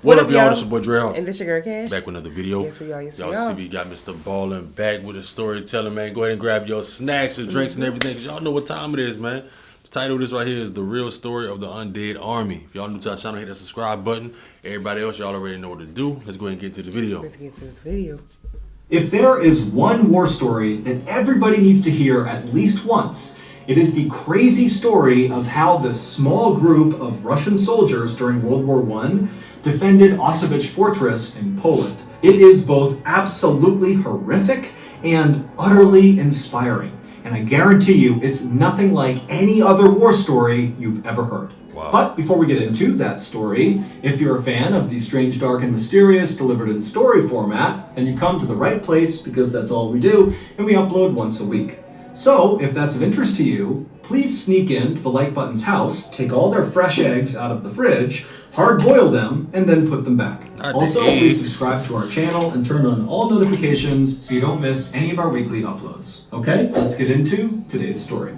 What up, y'all? This your boy Dre. And this your girl Cash. Back with another video. Yes, we are. Yes, y'all we are. see we got MrBallen back with a storytelling, man. Go ahead and grab your snacks, your drinks, and everything, because y'all know what time it is, man. The title of this right here is The Real Story of the Undead Army. If y'all new to our channel, hit that subscribe button. Everybody else, y'all already know what to do. Let's go ahead and get to the video. Let's get to this video. If there is one war story that everybody needs to hear at least once, it is the crazy story of how this small group of Russian soldiers during World War I defended Auschwitz Fortress in Poland. It is both absolutely horrific and utterly inspiring. And I guarantee you, it's nothing like any other war story you've ever heard. Wow. But before we get into that story, if you're a fan of the strange, dark, and mysterious delivered in story format, then you come to the right place because that's all we do, and we upload once a week. So, if that's of interest to you, please sneak into the like button's house, take all their fresh eggs out of the fridge, hard boil them, and then put them back. Also, please subscribe to our channel and turn on all notifications so you don't miss any of our weekly uploads. Okay, let's get into today's story.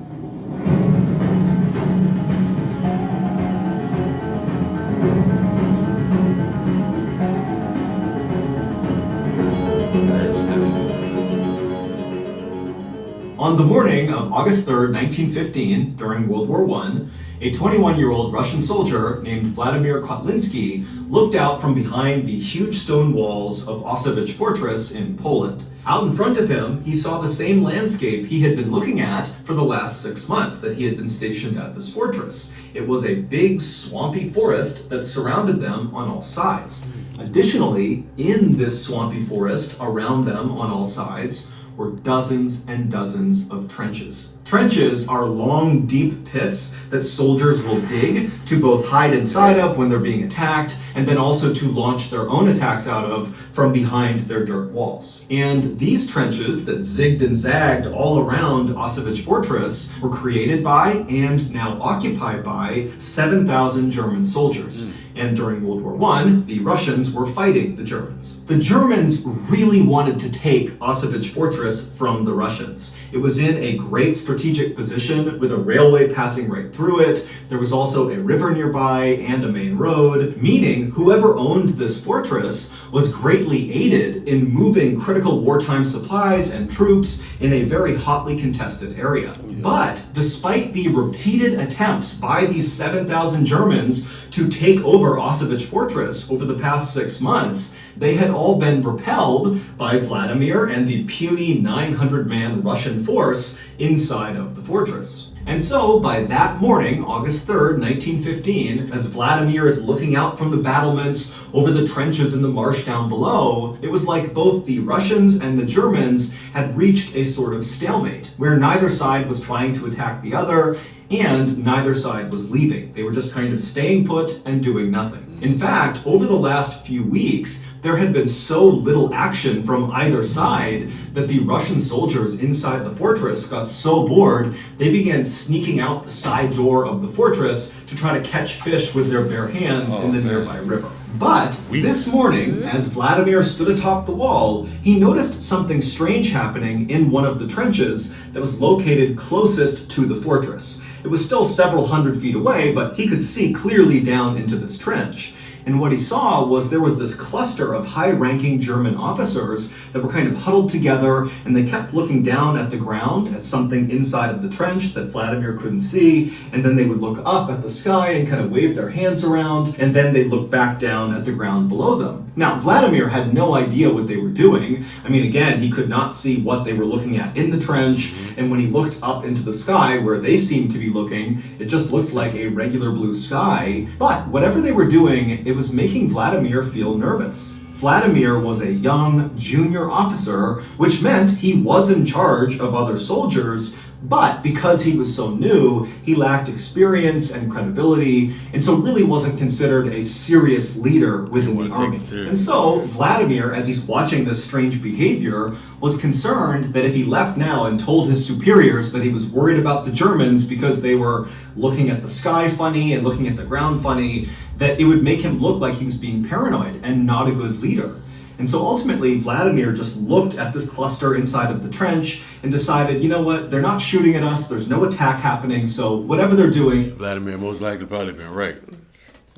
On the morning of August 3rd, 1915, during World War I, a 21-year-old Russian soldier named Vladimir Kotlinski looked out from behind the huge stone walls of Auschwitz Fortress in Poland. Out in front of him, he saw the same landscape he had been looking at for the last 6 months that he had been stationed at this fortress. It was a big, swampy forest that surrounded them on all sides. Additionally, in this swampy forest around them on all sides were dozens and dozens of trenches. Trenches are long, deep pits that soldiers will dig to both hide inside of when they're being attacked, and then also to launch their own attacks out of from behind their dirt walls. And these trenches that zigged and zagged all around Auschwitz Fortress were created by and now occupied by 7,000 German soldiers. And during World War I, the Russians were fighting the Germans. The Germans really wanted to take Auschwitz Fortress from the Russians. It was in a great strategic position with a railway passing right through it. There was also a river nearby and a main road, meaning whoever owned this fortress was greatly aided in moving critical wartime supplies and troops in a very hotly contested area. But despite the repeated attempts by these 7,000 Germans to take over Auschwitz Fortress over the past 6 months, they had all been repelled by Vladimir and the puny 900-man Russian force inside of the fortress. And so, by that morning, August 3rd, 1915, as Vladimir is looking out from the battlements over the trenches in the marsh down below, it was like both the Russians and the Germans had reached a sort of stalemate, where neither side was trying to attack the other, and neither side was leaving. They were just kind of staying put and doing nothing. In fact, over the last few weeks, there had been so little action from either side that the Russian soldiers inside the fortress got so bored, they began sneaking out the side door of the fortress to try to catch fish with their bare hands in the nearby river. But this morning, as Vladimir stood atop the wall, he noticed something strange happening in one of the trenches that was located closest to the fortress. It was still several hundred feet away, but he could see clearly down into this trench. And what he saw was there was this cluster of high-ranking German officers that were kind of huddled together, and they kept looking down at the ground at something inside of the trench that Vladimir couldn't see, and then they would look up at the sky and kind of wave their hands around, and then they'd look back down at the ground below them. Now, Vladimir had no idea what they were doing. I mean, again, he could not see what they were looking at in the trench, and when he looked up into the sky where they seemed to be looking, it just looked like a regular blue sky. But whatever they were doing, it was making Vladimir feel nervous. Vladimir was a young junior officer, which meant he was in charge of other soldiers, but because he was so new, he lacked experience and credibility, and so really wasn't considered a serious leader within the army. And so Vladimir, as he's watching this strange behavior, was concerned that if he left now and told his superiors that he was worried about the Germans because they were looking at the sky funny and looking at the ground funny, that it would make him look like he was being paranoid and not a good leader. And so ultimately, Vladimir just looked at this cluster inside of the trench and decided, you know what, they're not shooting at us, there's no attack happening, so whatever they're doing... Vladimir most likely probably been right.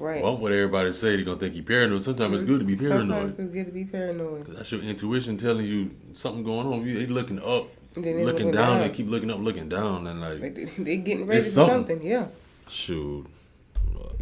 Right. Well, what everybody say, they're going to think you paranoid. Sometimes it's good to be paranoid. Sometimes it's good to be paranoid. That's your intuition telling you something going on. They looking up, And then they looking down. They keep looking up, looking down. And they getting ready for something. Yeah. Shoot.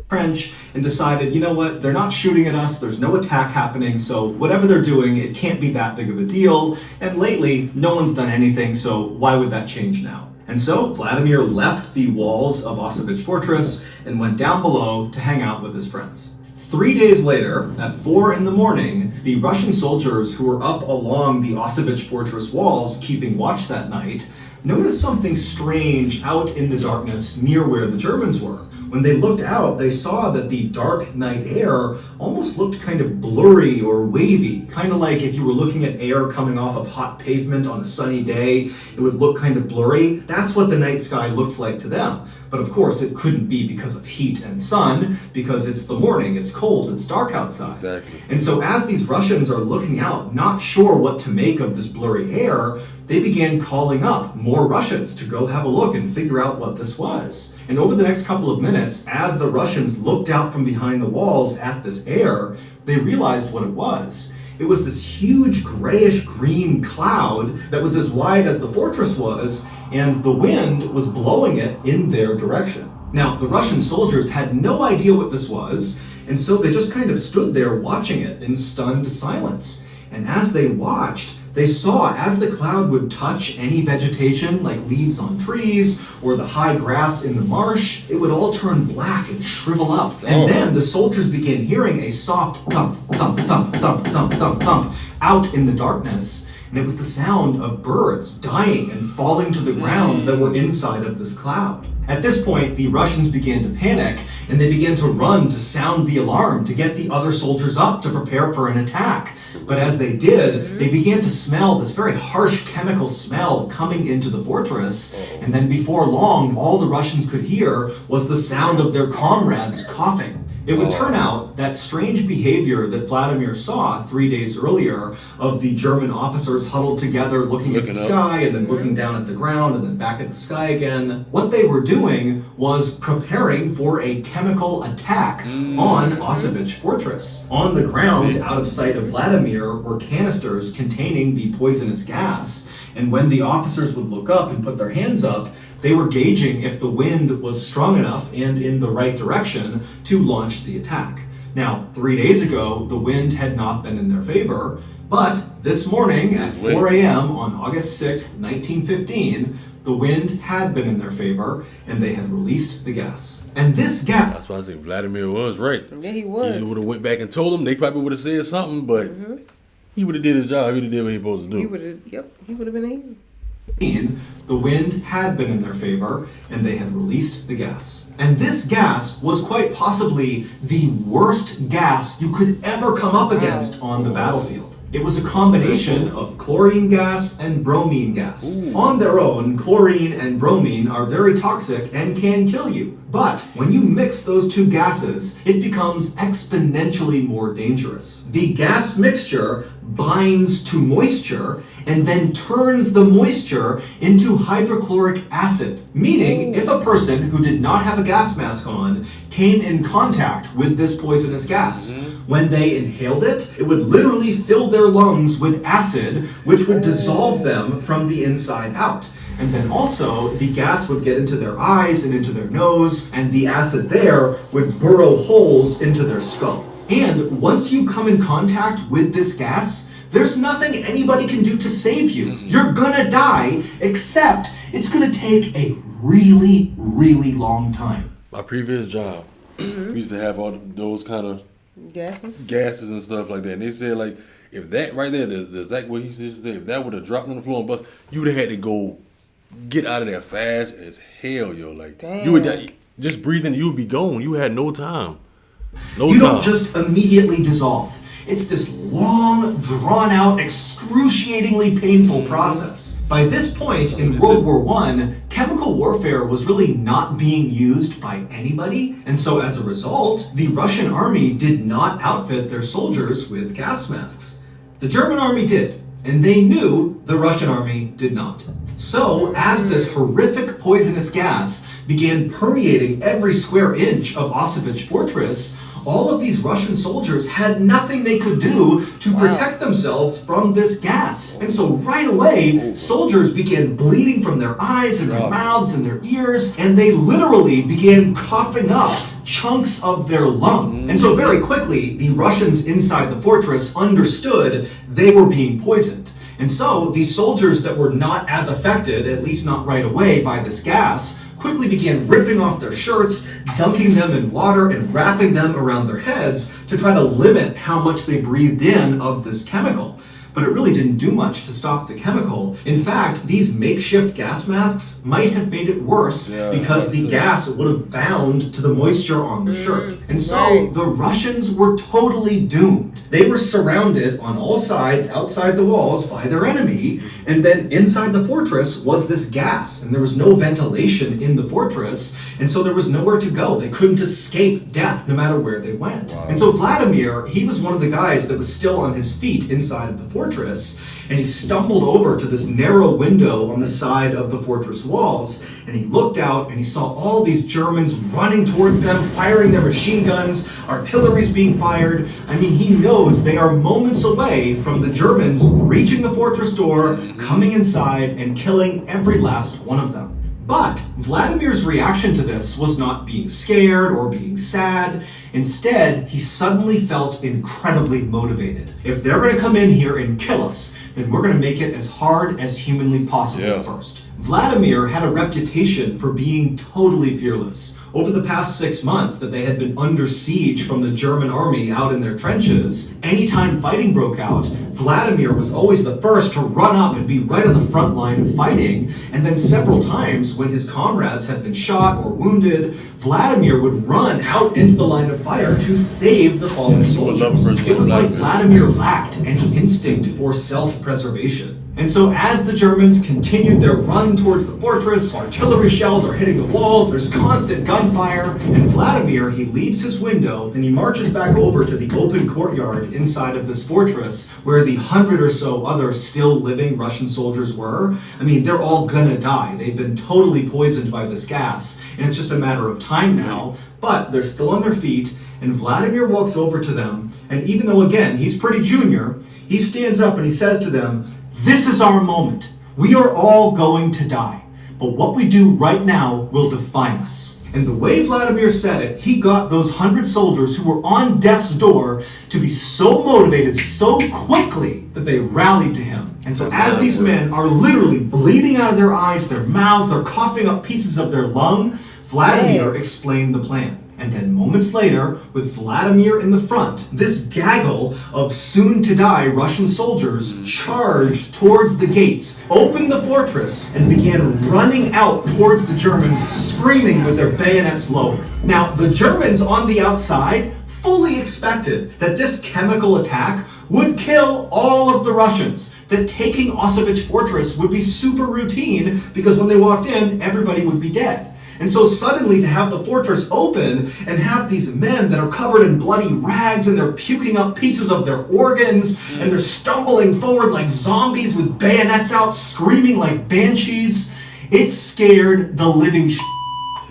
French and decided, you know what, they're not shooting at us, there's no attack happening, so whatever they're doing, it can't be that big of a deal, and lately, no one's done anything, so why would that change now? And so, Vladimir left the walls of Auschwitz Fortress and went down below to hang out with his friends. 3 days later, at 4 in the morning, the Russian soldiers who were up along the Auschwitz Fortress walls keeping watch that night noticed something strange out in the darkness near where the Germans were. When they looked out, they saw that the dark night air almost looked kind of blurry or wavy, kind of like if you were looking at air coming off of hot pavement on a sunny day, it would look kind of blurry. That's what the night sky looked like to them. But of course, it couldn't be because of heat and sun, because it's the morning, it's cold, it's dark outside. Exactly. And so as these Russians are looking out, not sure what to make of this blurry air, they began calling up more Russians to go have a look and figure out what this was. And over the next couple of minutes, as the Russians looked out from behind the walls at this air, they realized what it was. It was this huge grayish-green cloud that was as wide as the fortress was, and the wind was blowing it in their direction. Now, the Russian soldiers had no idea what this was, and so they just kind of stood there watching it in stunned silence. And as they watched, they saw as the cloud would touch any vegetation, like leaves on trees or the high grass in the marsh, it would all turn black and shrivel up. And then the soldiers began hearing a soft thump, thump, thump, thump, thump, thump, thump out in the darkness. And it was the sound of birds dying and falling to the ground that were inside of this cloud. At this point, the Russians began to panic, and they began to run to sound the alarm to get the other soldiers up to prepare for an attack. But as they did, they began to smell this very harsh chemical smell coming into the fortress, and then before long, all the Russians could hear was the sound of their comrades coughing. It would turn out that strange behavior that Vladimir saw 3 days earlier of the German officers huddled together looking at the sky and then looking down at the ground and then back at the sky again, what they were doing was preparing for a chemical attack on Auschwitz Fortress. On the ground, out of sight of Vladimir, were canisters containing the poisonous gas, and when the officers would look up and put their hands up, they were gauging if the wind was strong enough and in the right direction to launch the attack. Now, 3 days ago, the wind had not been in their favor, but this morning at 4 a.m. on August 6th, 1915, the wind had been in their favor, and they had released the gas. And this gas... That's why I say Vladimir was right. Yeah, he was. He would have went back and told them. They probably would have said something, but he would have did his job. He would have did what he was supposed to do. He would have been able. The wind had been in their favor, and they had released the gas. And this gas was quite possibly the worst gas you could ever come up against on the battlefield. It was a combination of chlorine gas and bromine gas. On their own, chlorine and bromine are very toxic and can kill you. But when you mix those two gases, it becomes exponentially more dangerous. The gas mixture binds to moisture and then turns the moisture into hydrochloric acid. Meaning, if a person who did not have a gas mask on came in contact with this poisonous gas, when they inhaled it, it would literally fill their lungs with acid, which would dissolve them from the inside out. And then also, the gas would get into their eyes and into their nose, and the acid there would burrow holes into their skull. And once you come in contact with this gas, there's nothing anybody can do to save you. You're gonna die, except it's gonna take a really, really long time. My previous job, we used to have all those kind of gases and stuff like that. And they said, like, if that right there, the exact what he just said, if that would have dropped on the floor and bust, you would have had to go get out of there fast as hell, yo. Like, you would die, just breathing, you would be gone. You had no time. You don't just immediately dissolve. It's this long, drawn-out, excruciatingly painful process. By this point in World War I, chemical warfare was really not being used by anybody, and so as a result, the Russian army did not outfit their soldiers with gas masks. The German army did, and they knew the Russian army did not. So, as this horrific poisonous gas began permeating every square inch of Auschwitz Fortress, all of these Russian soldiers had nothing they could do to protect themselves from this gas. And so right away, soldiers began bleeding from their eyes and their mouths and their ears, and they literally began coughing up chunks of their lung. And so very quickly, the Russians inside the fortress understood they were being poisoned. And so these soldiers that were not as affected, at least not right away, by this gas, quickly began ripping off their shirts, dunking them in water, and wrapping them around their heads to try to limit how much they breathed in of this chemical. But it really didn't do much to stop the chemical. In fact, these makeshift gas masks might have made it worse because the gas would have bound to the moisture on the shirt. And so the Russians were totally doomed. They were surrounded on all sides outside the walls by their enemy, and then inside the fortress was this gas, and there was no ventilation in the fortress, and so there was nowhere to go. They couldn't escape death no matter where they went. And so Vladimir, he was one of the guys that was still on his feet inside of the fortress, and he stumbled over to this narrow window on the side of the fortress walls, and he looked out and he saw all these Germans running towards them, firing their machine guns, artillery's being fired. I mean, he knows they are moments away from the Germans reaching the fortress door, coming inside, and killing every last one of them. But Vladimir's reaction to this was not being scared or being sad. Instead, he suddenly felt incredibly motivated. If they're going to come in here and kill us, then we're going to make it as hard as humanly possible first. Vladimir had a reputation for being totally fearless. Over the past 6 months that they had been under siege from the German army out in their trenches, anytime fighting broke out, Vladimir was always the first to run up and be right on the front line of fighting. And then several times when his comrades had been shot or wounded, Vladimir would run out into the line of fire to save the fallen soldiers. It was like Vladimir lacked any instinct for self-preservation. And so as the Germans continued their run towards the fortress, artillery shells are hitting the walls, there's constant gunfire, and Vladimir, he leaves his window and he marches back over to the open courtyard inside of this fortress where the 100 or so other still living Russian soldiers were. I mean, they're all gonna die. They've been totally poisoned by this gas, and it's just a matter of time now, but they're still on their feet, and Vladimir walks over to them, and even though, again, he's pretty junior, he stands up and he says to them, "This is our moment. We are all going to die. But what we do right now will define us." And the way Vladimir said it, he got those 100 soldiers who were on death's door to be so motivated so quickly that they rallied to him. And so as these men are literally bleeding out of their eyes, their mouths, they're coughing up pieces of their lung, Vladimir explained the plan. And then moments later, with Vladimir in the front, this gaggle of soon-to-die Russian soldiers charged towards the gates, opened the fortress, and began running out towards the Germans, screaming with their bayonets lowered. Now, the Germans on the outside fully expected that this chemical attack would kill all of the Russians, that taking Auschwitz Fortress would be super routine because when they walked in, everybody would be dead. And so suddenly to have the fortress open and have these men that are covered in bloody rags and they're puking up pieces of their organs and they're stumbling forward like zombies with bayonets out, screaming like banshees, it scared the living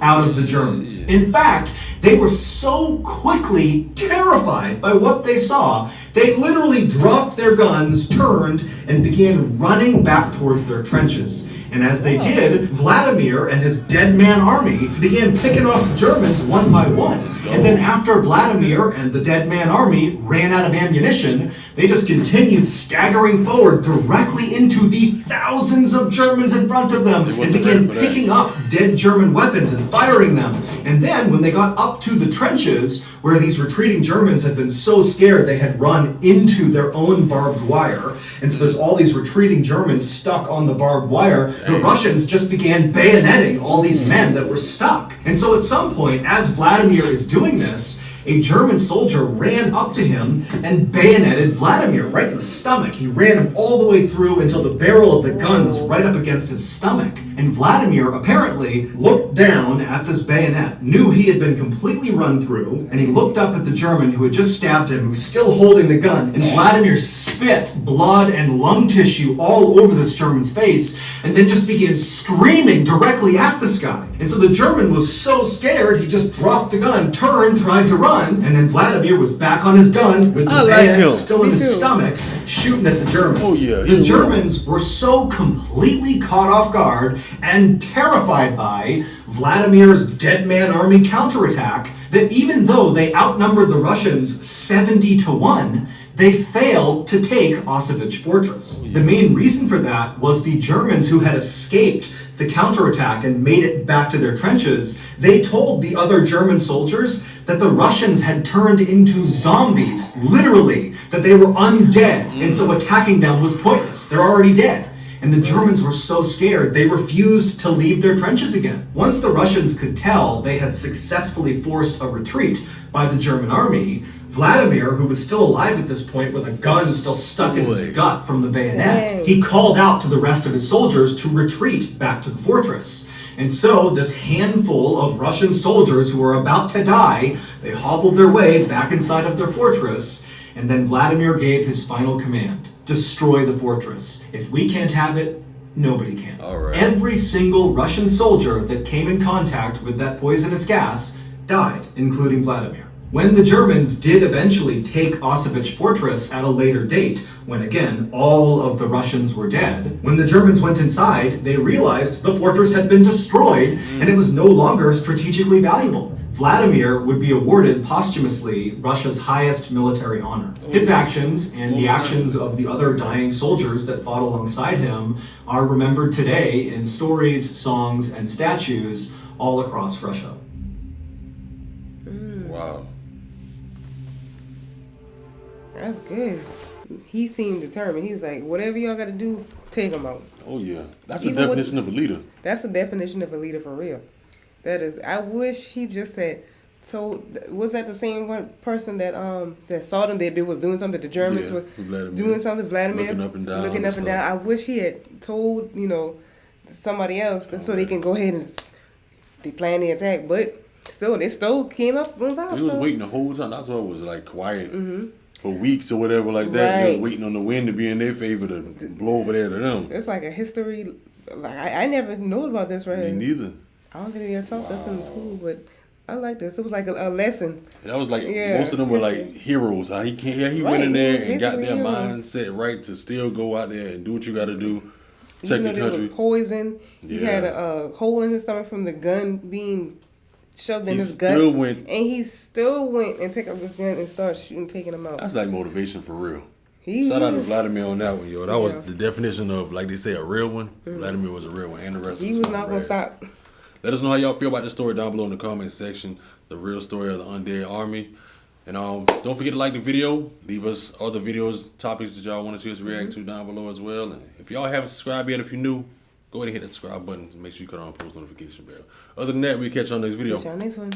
out of the Germans. In fact, they were so quickly terrified by what they saw, they literally dropped their guns, turned, and began running back towards their trenches. And as they did, Vladimir and his dead man army began picking off the Germans one by one. And then after Vladimir and the dead man army ran out of ammunition, they just continued staggering forward directly into the thousands of Germans in front of them and began picking up dead German weapons and firing them. And then when they got up to the trenches, where these retreating Germans had been so scared they had run into their own barbed wire, and so there's all these retreating Germans stuck on the barbed wire, the Russians just began bayoneting all these men that were stuck. And so at some point, as Vladimir is doing this, a German soldier ran up to him and bayoneted Vladimir right in the stomach. He ran him all the way through until the barrel of the gun was right up against his stomach. And Vladimir apparently looked down at this bayonet, knew he had been completely run through, and he looked up at the German who had just stabbed him, who was still holding the gun, and Vladimir spit blood and lung tissue all over this German's face, and then just began screaming directly at this guy. And so the German was so scared, he just dropped the gun, turned, tried to run, gun, and then Vladimir was back on his gun with the I like bayonet him. still in Me his too. stomach, shooting at the Germans. Oh, yeah, The he was. Germans were so completely caught off guard and terrified by Vladimir's dead man army counterattack that even though they outnumbered the Russians 70-1, they failed to take Auschwitz Fortress. The main reason for that was the Germans who had escaped the counterattack and made it back to their trenches. They told the other German soldiers that the Russians had turned into zombies, literally, that they were undead, and so attacking them was pointless. They're already dead. And the Germans were so scared, they refused to leave their trenches again. Once the Russians could tell they had successfully forced a retreat by the German army, Vladimir, who was still alive at this point with a gun still stuck in his gut from the bayonet, Dang. he called out to the rest of his soldiers to retreat back to the fortress. And so this handful of Russian soldiers who were about to die, they hobbled their way back inside of their fortress, and then Vladimir gave his final command: destroy the fortress. If we can't have it, nobody can. All right. Every single Russian soldier that came in contact with that poisonous gas died, including Vladimir. When the Germans did eventually take Auschwitz Fortress at a later date, when again all of the Russians were dead, when the Germans went inside, they realized the fortress had been destroyed and it was no longer strategically valuable. Vladimir would be awarded posthumously Russia's highest military honor. His actions and the actions of the other dying soldiers that fought alongside him are remembered today in stories, songs, and statues all across Russia. Wow. That's good. He seemed determined. He was like, whatever y'all got to do, take them out. Oh yeah, that's the Even with- definition of a leader. That's the definition of a leader for real. That is. I wish he just said. So was that the same one person that saw them that they was doing something? The Germans Yeah, were Vladimir. doing something. Vladimir Looking up and down looking and up and down. stuff. I wish he had told somebody else so they can go ahead and they plan the attack. But still, they still came up on top. He was so. waiting the whole time. That's why it was like quiet for weeks or whatever like that. They was Right. waiting on the wind to be in their favor to blow over there to them. It's like a history. Like I never knew about this right Me here. neither. I don't think they ever taught us in school, but I like this. It was like a lesson. That was like Yeah, most of them were like history. heroes. How he can't. Yeah, he Right, went in there he and was got their basically a hero. mindset right to still go out there and do what you got to do, Even protect though the there country. was poison, he had Yeah. a hole in his stomach from the gun being shoved in He his gut, still went- and he still went and picked up his gun and started shooting, taking them out. That's like motivation for real. He Shout out to was- Vladimir on that one, yo. That was Yeah. the definition of, like they say, a real one. Vladimir was a real one, and the rest He was was some not gonna rags. stop. Let us know how y'all feel about this story down below in the comment section. The real story of the Undead Army. And don't forget to like the video. Leave us other videos, topics that y'all want to see us react to down below as well. And if y'all haven't subscribed yet, if you're new, go ahead and hit that subscribe button and make sure you cut on post notification bell. Other than that, we'll catch you on the next video. Catch y'all next one.